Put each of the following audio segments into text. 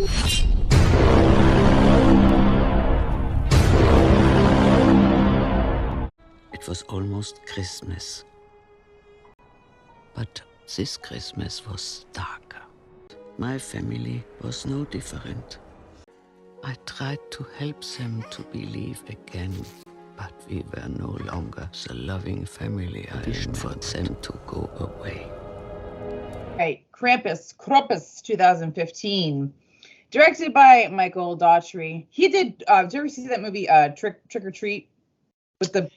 It was almost Christmas. But this Christmas was darker. My family was no different. I tried to help them to believe again, but we were no longer the loving family I wished for them to go away. Right, Krampus, 2015. Directed by Michael Daughtry. He did, did you ever see that movie, Trick or Treat? With the...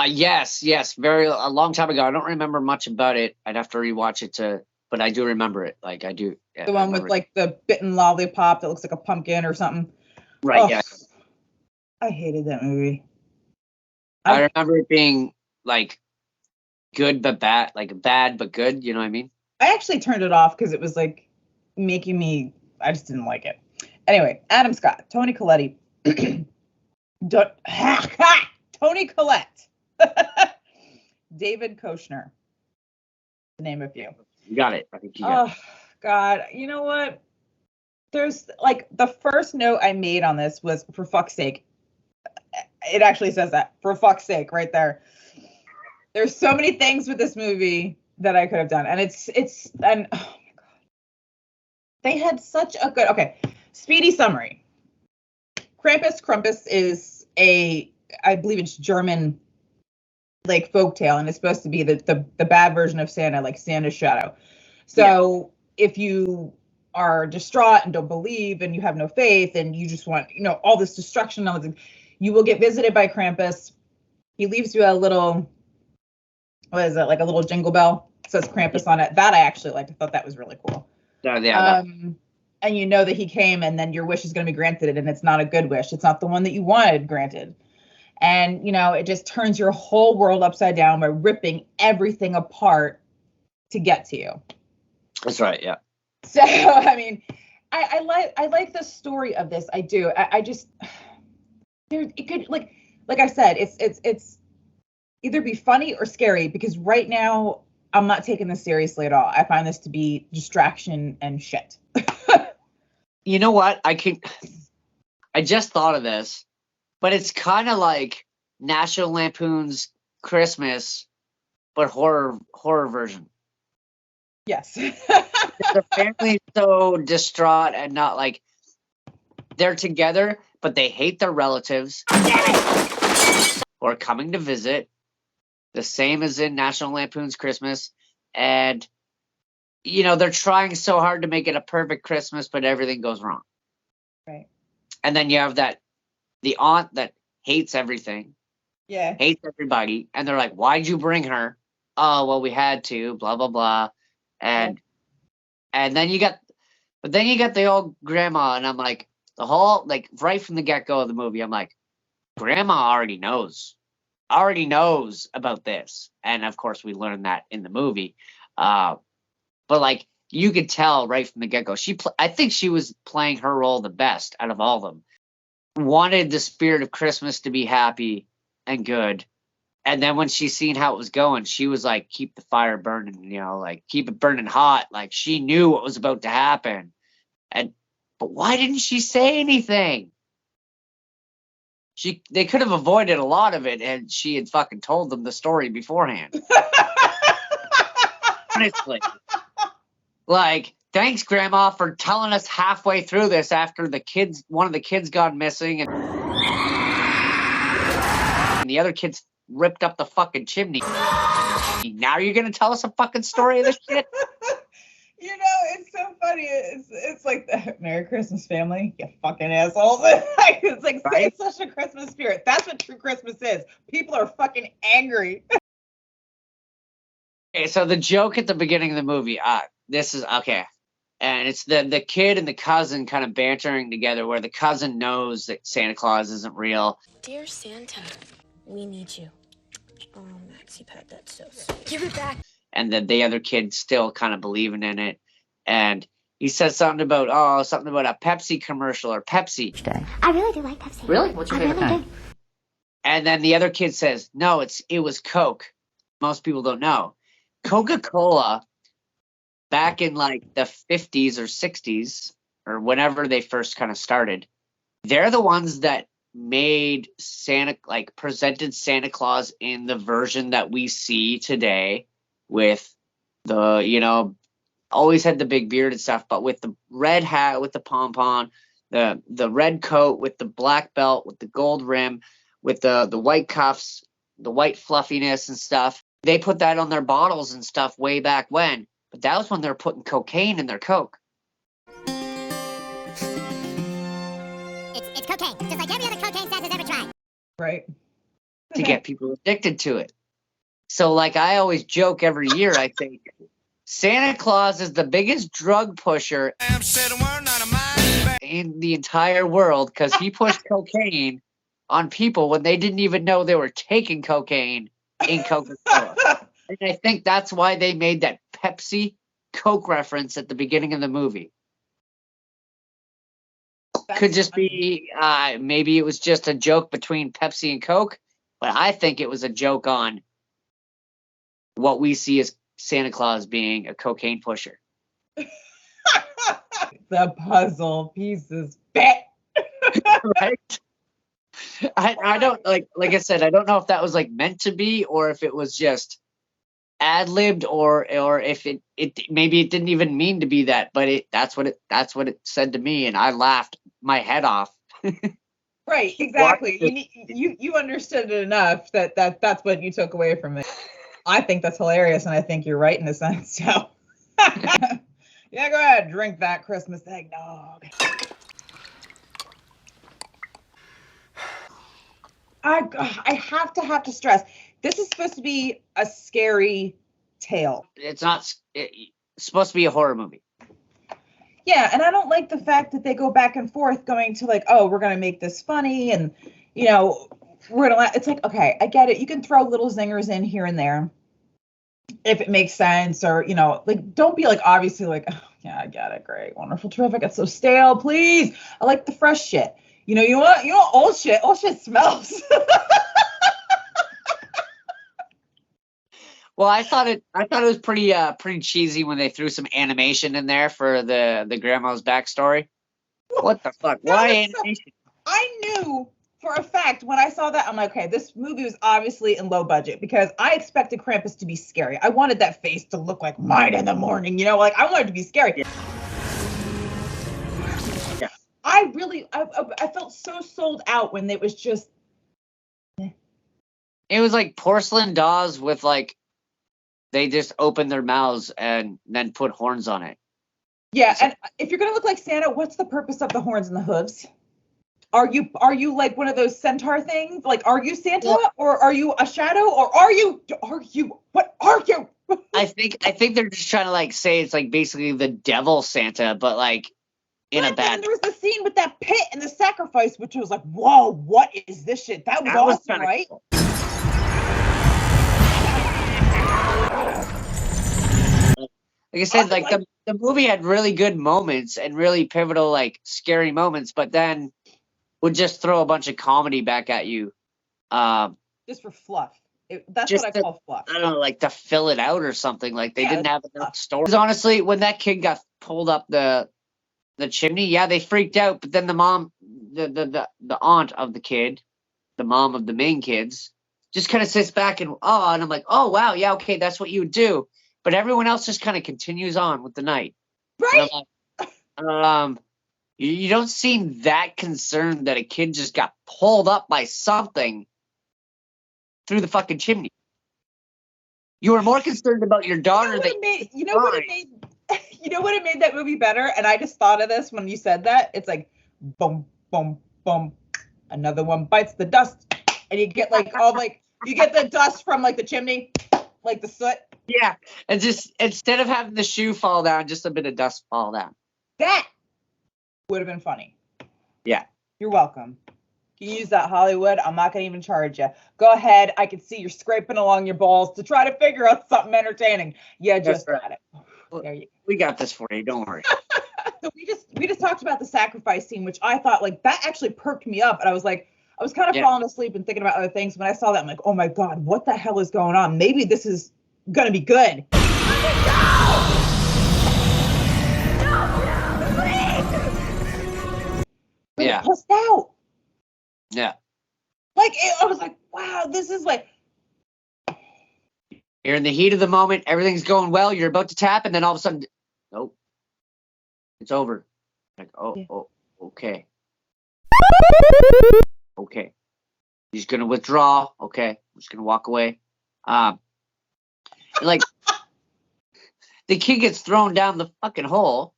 Yes, a long time ago. I don't remember much about it. I'd have to rewatch it but I do remember it. Like, I do. The one with, like, the bitten lollipop that looks like a pumpkin or something. Right, oh, yeah. I hated that movie. I remember it being, like, good but bad. Like, bad but good, you know what I mean? I actually turned it off because it was, like, making me... I just didn't like it. Anyway, Adam Scott, Toni Collette. Toni Collette. David Koechner. To name a few. You got it. I think you got it. God. You know what? There's, like, the first note I made on this was, for fuck's sake. It actually says that. For fuck's sake, right there. There's so many things with this movie that I could have done. And and oh my God. They had such a good, okay, speedy summary. Krampus is I believe it's German, like, folktale, and it's supposed to be the bad version of Santa, like Santa's shadow. So if you are distraught and don't believe and you have no faith and you just want, all this destruction, you will get visited by Krampus. He leaves you a little, what is it, like a little jingle bell? It says Krampus on it. That I actually liked. I thought that was really cool. And you know that he came, and then your wish is going to be granted, and it's not a good wish. It's not the one that you wanted granted. And, it just turns your whole world upside down by ripping everything apart to get to you. That's right, yeah. So, I mean, I like the story of this. I do. I just, it could, like I said, it's either be funny or scary, because right now I'm not taking this seriously at all. I find this to be distraction and shit. You know what? I just thought of this, but it's kind of like National Lampoon's Christmas, but horror version. Yes. The family's so distraught and not, like, they're together, but they hate their relatives who are coming to visit. The same as in National Lampoon's Christmas. And, they're trying so hard to make it a perfect Christmas, but everything goes wrong. Right. And then you have the aunt that hates everything. Yeah. Hates everybody. And they're like, why'd you bring her? Oh, well, we had to, blah, blah, blah. And then you got the old grandma, and I'm like, right from the get-go of the movie, I'm like, grandma already knows about this. And of course we learned that in the movie. But, like, you could tell right from the get-go, I think she was playing her role the best out of all of them. Wanted the spirit of Christmas to be happy and good. And then when she seen how it was going, she was like, keep the fire burning, like, keep it burning hot. Like, she knew what was about to happen. But why didn't she say anything? They could have avoided a lot of it, and she had fucking told them the story beforehand. Honestly. Like, thanks, Grandma, for telling us halfway through this after one of the kids gone missing, and the other kids ripped up the fucking chimney. Now you're gonna tell us a fucking story of this shit? It's so funny. It's like the Merry Christmas, family, you fucking assholes. It's like, right? It's such a Christmas spirit. That's what true Christmas is. People are fucking angry. Okay, so the joke at the beginning of the movie, this is okay. And it's the kid and the cousin kind of bantering together, where the cousin knows that Santa Claus isn't real. Dear Santa, we need you. Oh, Maxie Pet, that's so sweet. Give it back. And then the other kid's still kind of believing in it. And he says something about a Pepsi commercial or Pepsi. I really do like Pepsi. Really? What's your favorite kind? And then the other kid says, no, it was Coke. Most people don't know. Coca-Cola, back in like the 50s or 60s, or whenever they first kind of started, they're the ones that made presented Santa Claus in the version that we see today, with the, always had the big beard and stuff, but with the red hat, with the pom-pom, the red coat with the black belt, with the gold rim, with the white cuffs, the white fluffiness and stuff. They put that on their bottles and stuff way back when, but that was when they were putting cocaine in their Coke. It's cocaine, just like every other cocaine Santa's ever tried. Right. To get people addicted to it. So like I always joke every year, I think Santa Claus is the biggest drug pusher in the entire world, because he pushed cocaine on people when they didn't even know they were taking cocaine in Coca-Cola. And I think that's why they made that Pepsi Coke reference at the beginning of the movie. Could just be maybe it was just a joke between Pepsi and Coke, but I think it was a joke on what we see as Santa Claus being a cocaine pusher. The puzzle pieces fit. Right? I don't like I said, I don't know if that was like meant to be, or if it was just ad-libbed, or if it maybe it didn't even mean to be that, but that's what it said to me, and I laughed my head off. Right, exactly. You understood it enough that's what you took away from it. I think that's hilarious, and I think you're right in a sense. So, yeah, go ahead, drink that Christmas eggnog. I have to stress, this is supposed to be a scary tale. It's not. It's supposed to be a horror movie. Yeah, and I don't like the fact that they go back and forth going to like, oh, we're gonna make this funny, and we're gonna. It's like, okay, I get it. You can throw little zingers in here and there if it makes sense, or like, don't be like obviously like, oh, yeah, I get it, great, wonderful, terrific. It's so stale. Please, I like the fresh shit. You want old shit. Old shit smells. Well, I thought it was pretty cheesy when they threw some animation in there for the grandma's backstory. What the fuck? Why animation? I knew for a fact when I saw that, I'm like, okay, this movie was obviously in low budget, because I expected Krampus to be scary. I wanted that face to look like mine in the morning, like I wanted it to be scary. Yeah. I felt so sold out when it was just. It was like porcelain dolls with like, they just opened their mouths and then put horns on it. Yeah, and if you're gonna look like Santa, what's the purpose of the horns and the hooves? Are you like one of those centaur things? Like, are you Santa, or are you a shadow, or are you? What are you? I think they're just trying to like say it's like basically the devil Santa, but like in a bad. And there was the scene with that pit and the sacrifice, which was like, whoa, what is this shit? That was awesome, right? Cool. Like I said, like the movie had really good moments and really pivotal, like scary moments, but then would just throw a bunch of comedy back at you. Just for fluff. That's what I call fluff. I don't know, like to fill it out or something. Like they didn't have enough stories. Honestly, when that kid got pulled up the chimney, yeah, they freaked out. But then the mom, the aunt of the kid, the mom of the main kids, just kind of sits back and I'm like, oh wow, yeah, okay, that's what you would do. But everyone else just kind of continues on with the night. Right. Like, you don't seem that concerned that a kid just got pulled up by something through the fucking chimney. You were more concerned about your daughter you know what it made that movie better? And I just thought of this when you said that. It's like, boom, boom, boom. Another one bites the dust. And you get like you get the dust from like the chimney, like the soot. Yeah, and just instead of having the shoe fall down, just a bit of dust fall down. That would have been funny. Yeah. You're welcome. You can use that, Hollywood. I'm not going to even charge you. Go ahead. I can see you're scraping along your balls to try to figure out something entertaining. Yeah, just got it. There you go. We got this for you. Don't worry. So we just talked about the sacrifice scene, which I thought like that actually perked me up. And I was like, I was kind of falling asleep and thinking about other things. When I saw that, I'm like, oh my God, what the hell is going on? Maybe this is gonna be good. No, please. I was like, wow, this is like. You're in the heat of the moment. Everything's going well. You're about to tap, and then all of a sudden, nope, it's over. Like, oh, okay. Okay. He's going to withdraw. Okay. I'm just going to walk away. Like, the kid gets thrown down the fucking hole,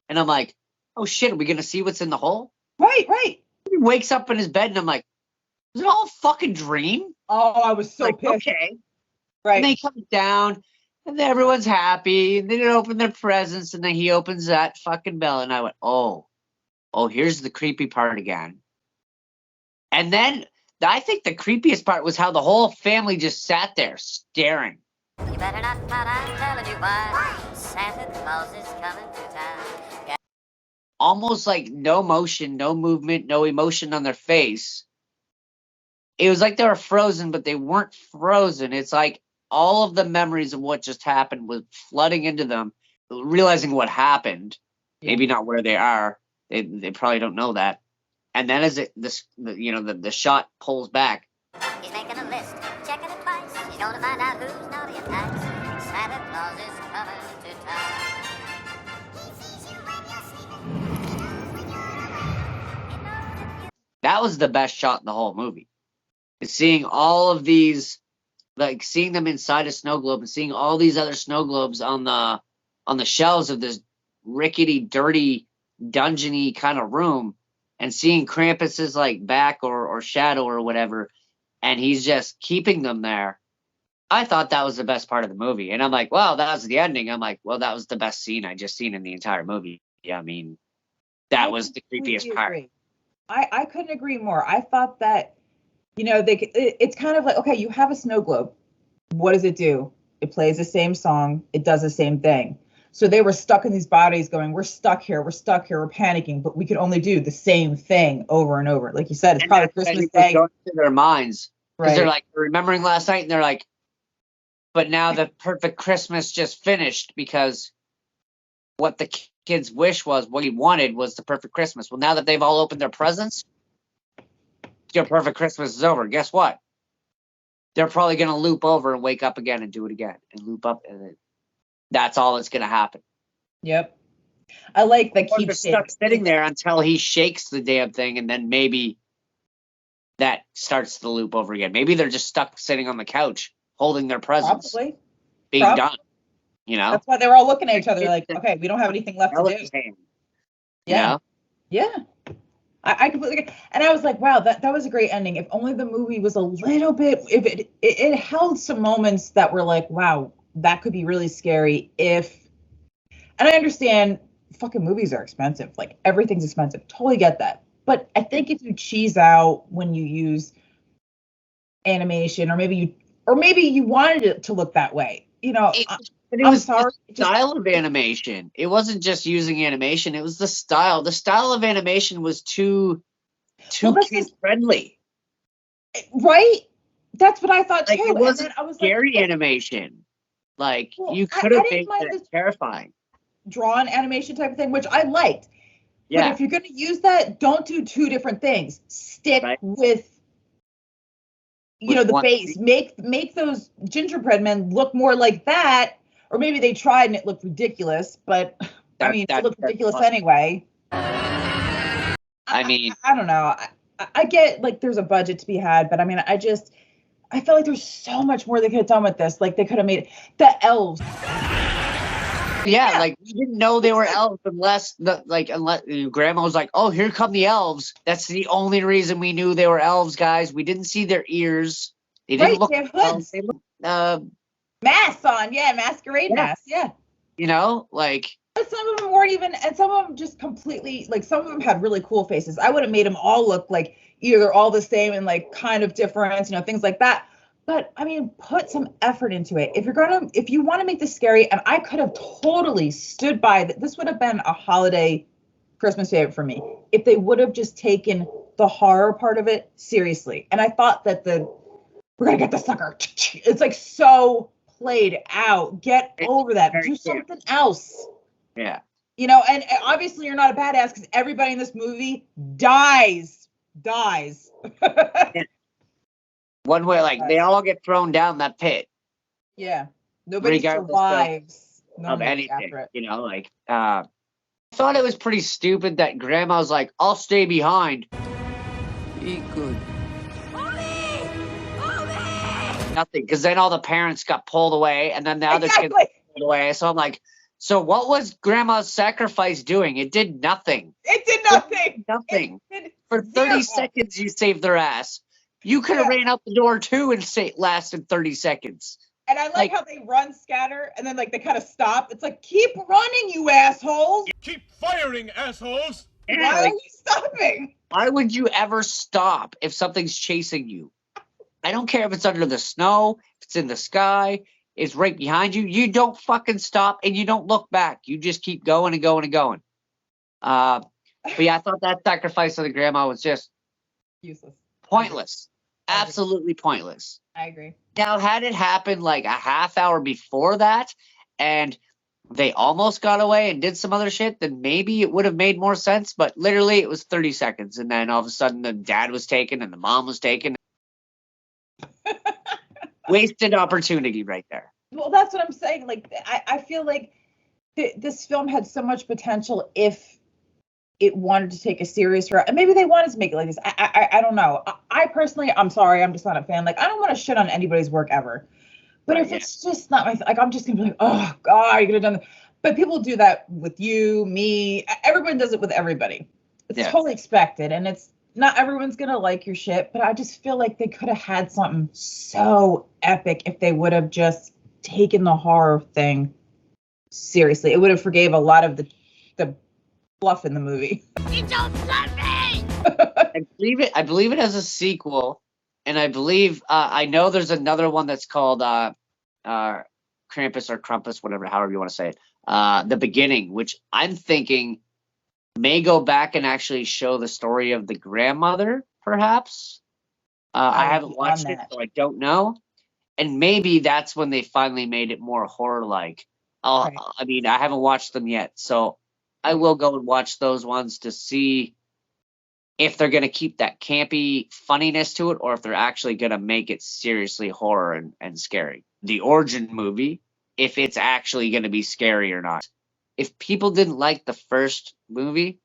and I'm like, oh shit, are we going to see what's in the hole? Right. He wakes up in his bed, and I'm like, is it all a fucking dream? Oh, I was so Like, pissed. okay. Right. And they come down, and then everyone's happy, and they didn't open their presents, and then he opens that fucking bell, and I went, oh, here's the creepy part again. And then I think the creepiest part was how the whole family just sat there staring. You better not pout, I'm telling you why. Santa Claus is coming to town. Almost like no motion, no movement, no emotion on their face. It was like they were frozen, but they weren't frozen. It's like all of the memories of what just happened was flooding into them, realizing what happened, maybe not where they are. They probably don't know that. And then as the shot pulls back, He's making a list, checking it twice. He's going to find out who's naughty and nice. Santa Claus is coming to town. He sees you when you're sleeping. He knows when you're awake. He knows if you... that was the best shot in the whole movie. Seeing all of these, like seeing them inside a snow globe and seeing all these other snow globes on the shelves of this rickety, dirty, dungeony kind of room, and seeing Krampus's like back or shadow or whatever, and he's just keeping them there. I thought that was the best part of the movie. And I'm like, wow, that was the ending. I'm like, well, that was the best scene I just seen in the entire movie. Yeah, I mean, that was the creepiest part. I couldn't agree more. I thought that, it's kind of like, okay, you have a snow globe. What does it do? It plays the same song. It does the same thing. So they were stuck in these bodies going, we're stuck here, we're panicking, but we could only do the same thing over and over. Like you said, it's probably Christmas Day. Going through their minds. Because Right. they're like remembering last night, and they're like, but now the perfect Christmas just finished because what the kid's wish was, what he wanted was the perfect Christmas. Well, now that they've all opened their presents, your perfect Christmas is over. Guess what? They're probably going to loop over and wake up again and do it again and loop up. And that's all that's going to happen. Yep. I like the They're stuck sitting there until he shakes the damn thing, and then maybe that starts the loop over again. Maybe they're just stuck sitting on the couch holding their presents. Probably. Being done. That's why they were all looking at each other like, okay, we don't have anything left to do. Yeah. Yeah. I completely agree. And I was like, wow, that was a great ending. If only the movie was a little bit, if it held some moments that were like, wow, that could be really scary and I understand fucking movies are expensive. Like everything's expensive. Totally get that. But I think if you cheese out when you use animation, or maybe you wanted it to look that way, But it was the style of animation. It wasn't just using animation. It was the style. The style of animation was too kid friendly. Right? That's what I thought too. It wasn't I was scary animation. You could have made that terrifying. Drawn animation type of thing, which I liked. Yeah. But if you're going to use that, don't do two different things. Stick with the base. Make those gingerbread men look more like that. Or maybe they tried and it looked ridiculous, but it looked ridiculous anyway. I don't know. I get like there's a budget to be had, but I feel like there's so much more they could have done with this. Like they could have made the elves. Yeah, like we didn't know they were elves unless Grandma was like, "Oh, here come the elves." That's the only reason we knew they were elves, guys. We didn't see their ears. They didn't look. They have hoods. They looked, masks on, masquerade masks, some of them weren't even, and some of them just completely, like some of them had really cool faces. I would have made them all look like either they're all the same and like kind of different, things like that. But put some effort into it. If you want to make this scary, and I could have totally stood by that. This would have been a holiday Christmas favorite for me if they would have just taken the horror part of it seriously. And I thought that we're gonna get the sucker. It's like so played out. Get over that. Do something else. Yeah. And obviously you're not a badass because everybody in this movie dies. One way, like they all get thrown down that pit. Yeah. Nobody Regardless survives of normally anything, after it. you know, like I thought it was pretty stupid that Grandma's like, I'll stay behind. Be good. Nothing, because then all the parents got pulled away, and then the other kids got pulled away. So I'm like, so what was Grandma's sacrifice doing? It did nothing. It did nothing. Nothing. It did For 30 zero. seconds, you saved their ass. You could have ran out the door too and lasted 30 seconds. And I like how they run, scatter, and then like they kind of stop. It's like, keep running, you assholes. Keep firing, assholes. Why are you stopping? Why would you ever stop if something's chasing you? I don't care if it's under the snow, if it's in the sky, it's right behind you. You don't fucking stop and you don't look back. You just keep going and going and going. But yeah, I thought that sacrifice of the grandma was just Useless. pointless. Absolutely pointless. I agree. Now, had it happened like a half hour before that and they almost got away and did some other shit, then maybe it would have made more sense. But literally, it was 30 seconds. And then all of a sudden, the dad was taken and the mom was taken. Wasted opportunity right there. Well, that's what I'm saying. Like, I feel like this film had so much potential if it wanted to take a serious route. And maybe they wanted to make it like this. I don't know. I personally, I'm sorry, I'm just not a fan. Like, I don't want to shit on anybody's work ever. But if it's just not my, like, I'm just going to be like, oh, God, you could have done that. But people do that with you, me. Everyone does it with everybody. It's totally expected. And it's not everyone's going to like your shit. But I just feel like they could have had something so epic if they would have just taken the horror thing seriously. It would have forgave a lot of the fluff in the movie. You don't love me! I believe it has a sequel. And I believe, I know there's another one that's called Krampus or Krampus, whatever, however you want to say it. The Beginning, which I'm thinking may go back and actually show the story of the grandmother, perhaps. I haven't watched it, so I don't know. And maybe that's when they finally made it more horror-like. I mean, I haven't watched them yet, so I will go and watch those ones to see if they're going to keep that campy funniness to it or if they're actually going to make it seriously horror and scary. The origin movie, if it's actually going to be scary or not. If people didn't like the first movie,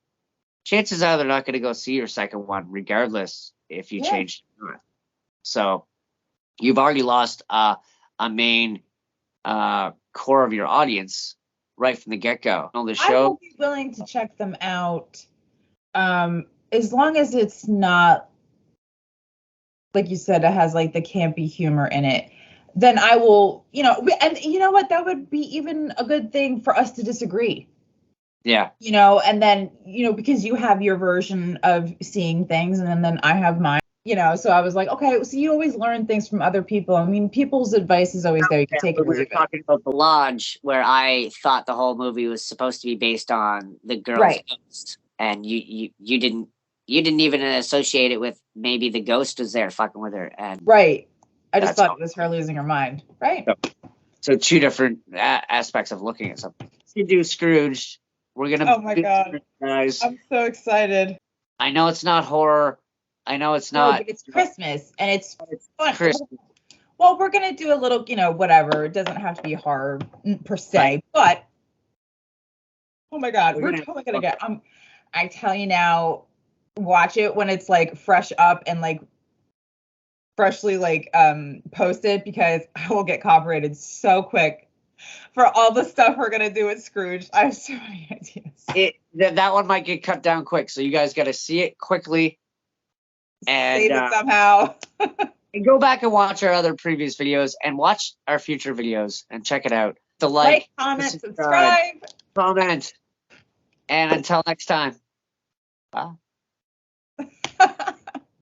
chances are they're not going to go see your second one, regardless if you change it or not. So you've already lost a main core of your audience right from the get-go. On the show, I will be willing to check them out. As long as it's not, like you said, it has like the campy humor in it, then I will, and you know what? That would be even a good thing for us to disagree. Yeah. And then, because you have your version of seeing things and then I have mine, so I was like, okay, so you always learn things from other people. I mean, people's advice is always there. You can take it. We were talking about the lodge where I thought the whole movie was supposed to be based on the girl's ghost. And you didn't even associate it with maybe the ghost was there fucking with her. And I just thought it was her losing her mind. Right. So two different aspects of looking at something. You do Scrooge. We're gonna. Oh my God, guys! I'm so excited. I know it's not horror. I know it's not. But it's Christmas and it's fun. Christmas. Well, we're gonna do a little, whatever. It doesn't have to be horror per se, but oh my God, we're totally gonna get. I tell you now, watch it when it's like fresh up and like freshly like posted, because I will get copyrighted so quick for all the stuff we're gonna do with Scrooge. I have so many ideas. That one might get cut down quick, so you guys got to see it quickly and save it somehow. And go back and watch our other previous videos and watch our future videos and check it out. Like, comment, subscribe, comment, and until next time. Bye.